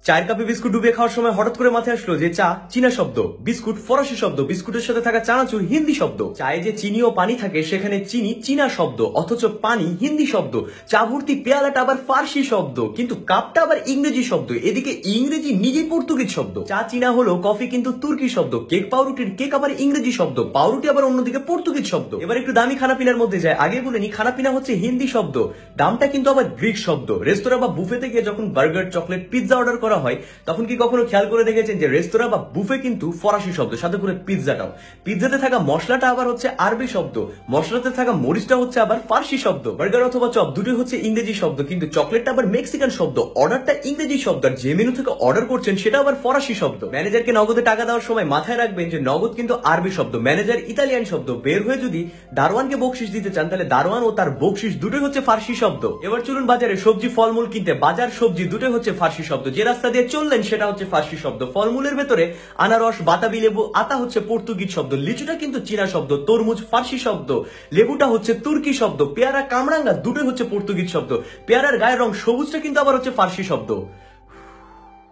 চায়ের কাপে বিস্কুট ডুবিয়ে খাওয়ার সময় হঠাৎ করে মাথায় আসলো যে চা চীনা শব্দ, বিস্কুট ফরাসি শব্দ, বিস্কুটের সাথে থাকা চানাচুর হিন্দি শব্দ। চায়ে যে চিনি ও পানি থাকে সেখানে চিনি চীনা শব্দ, অথচ পানি হিন্দি শব্দ। চা ভর্তি পেয়ালাটা আবার ফার্সি শব্দ, কিন্তু কাপটা আবার ইংরেজি শব্দ। এদিকে ইংরেজি নিজেই পর্তুগিজ শব্দ। চা চীনা হলো, কফি কিন্তু তুর্কি শব্দ। কেক পাউরুটির কেক আবার ইংরেজি শব্দ, পাউরুটি আবার অন্যদিকে পর্তুগিজ শব্দ। এবার একটু দামি খানাপিনার মধ্যে যায়। আগে বলেনি খানাপিনা হচ্ছে হিন্দি শব্দ, দামটা কিন্তু আবার গ্রিক শব্দ। রেস্তোরাঁ বা বুফেতে গিয়ে যখন বার্গার, চকলেট, পিৎজা অর্ডার করা হয় তখন কি কখনো খেয়াল করে দেখেছেন যে রেস্তোরাঁ বা বুফে কিন্তু ফরাসি শব্দ, সাথে করে পিৎজাটাও। পিৎজাতে থাকা মশলাটা আবার হচ্ছে আরবি শব্দ, মশলাতে থাকা মরিচটা হচ্ছে আবার ফার্সি শব্দ। বার্গার অথবা চপ দুটোই হচ্ছে ইংরেজি শব্দ, কিন্তু চকলেটটা আবার মেক্সিকান শব্দ, অর্ডারটা ইংরেজি শব্দ, আর যে মেনু থেকে অর্ডার করছেন সেটা আবার ফরাসি শব্দ। ম্যানেজারকে নগদে টাকা দেওয়ার সময় মাথায় রাখবেন যে নগদ কিন্তু আরবি শব্দ, ম্যানেজার ইতালিয়ান শব্দ। বের হয়ে যদি দারোয়ানকে বকশিস দিতে চান তাহলে দারোয়ান ও তার বকশিস দুটোই হচ্ছে ফার্সি শব্দ। এবার চলুন বাজারে সবজি ফলমূল কিনতে, বাজার সবজি দুটোই হচ্ছে ফার্সি শব্দ। যে রাস্তা দিয়ে চললেন সেটা হচ্ছে ফার্সি শব্দ। ফলমূলের ভেতরে আনারস, বাতাবি লেবু, আতা হচ্ছে পর্তুগিজ শব্দ, লিচুটা কিন্তু চীনা শব্দ, তরমুজ ফার্সি শব্দ, লেবুটা হচ্ছে তুর্কি শব্দ, পেয়ারা, কামরাঙ্গা দুটোই হচ্ছে পর্তুগিজ শব্দ। পেয়ারার গায়ের রং সবুজটা কিন্তু আবার হচ্ছে ফার্সি শব্দ।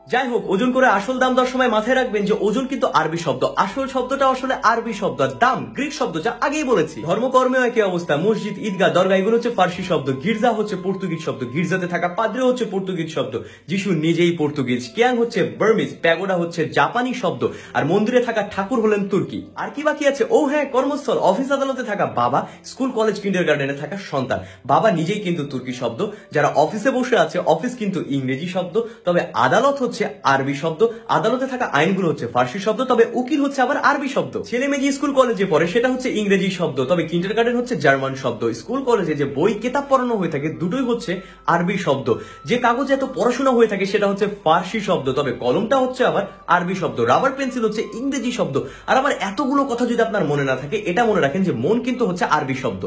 যাই হোক, ওজন করে আসল দাম দেওয়ার সময় মাথায় রাখবেন যে ওজন কিন্তু আরবি শব্দ, আসল শব্দটা আসলে আরবি শব্দ, আর দাম গ্রিক শব্দ, যা আগেই বলেছি। ধর্মকর্মেও একই অবস্থা। মসজিদ, ঈদগাহ, দরগা এগুলো হচ্ছে ফার্সি শব্দ, গির্জা হচ্ছে পর্তুগিজ শব্দ, গির্জাতে থাকা পাদ্রে হচ্ছে পর্তুগিজ শব্দ, যিশু নিজেই পর্তুগিজ, কিয়াং হচ্ছে বার্মিজ, প্যাগোডা হচ্ছে জাপানি শব্দ, আর মন্দিরে থাকা ঠাকুর হলেন তুর্কি। আর কি বাকি আছে? ও হ্যাঁ, কর্মস্থল, অফিস আদালতে থাকা বাবা, স্কুল কলেজ কিন্ডারগার্টেনে থাকা সন্তান। বাবা নিজেই কিন্তু তুর্কি শব্দ, যারা অফিসে বসে আছে অফিস কিন্তু ইংরেজি শব্দ, তবে আদালত হচ্ছে আরবি শব্দ, আদালতে থাকা আইনগুলো হচ্ছে ফার্সি শব্দ, তবে উকিল হচ্ছে আবার আরবি শব্দ। ছেলে মেয়ে যে স্কুল কলেজে পড়ে সেটা হচ্ছে ইংরেজি শব্দ, তবে কিন্ডারগার্টেন হচ্ছে জার্মান শব্দ। স্কুল কলেজে যে বই কেতাব পড়ানো হয়ে থাকে দুটোই হচ্ছে আরবি শব্দ। যে কাগজে এত পড়াশোনা হয়ে থাকে সেটা হচ্ছে ফার্সি শব্দ, তবে কলমটা হচ্ছে আবার আরবি শব্দ। রাবার পেন্সিল হচ্ছে ইংরেজি শব্দ। আর আবার এতগুলো কথা যদি আপনার মনে না থাকে, এটা মনে রাখেন যে মন কিন্তু হচ্ছে আরবি শব্দ।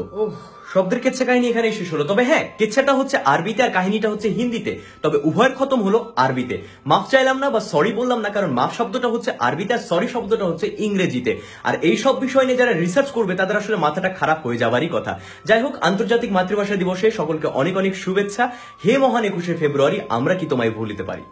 শব্দের কেচ্ছা কাহিনী এখানে শেষ হলো। তবে হ্যাঁ, কেচ্ছাটা হচ্ছে আরবিতে আর কাহিনীটা হচ্ছে হিন্দিতে, তবে উভয়ের খতম হলো আরবিতে। মাফ চাইলাম না বা সরি বললাম না, কারণ মাফ শব্দটা হচ্ছে আরবিতে আর সরি শব্দটা হচ্ছে ইংরেজিতে। আর এই সব বিষয় নিয়ে যারা রিসার্চ করবে তাদের আসলে মাথাটা খারাপ হয়ে যাওয়ারই কথা। যাই হোক, আন্তর্জাতিক মাতৃভাষা দিবসে সকলকে অনেক অনেক শুভেচ্ছা। হে মহান 21শে ফেব্রুয়ারি, আমরা কি তোমায় ভুলিতে পারি।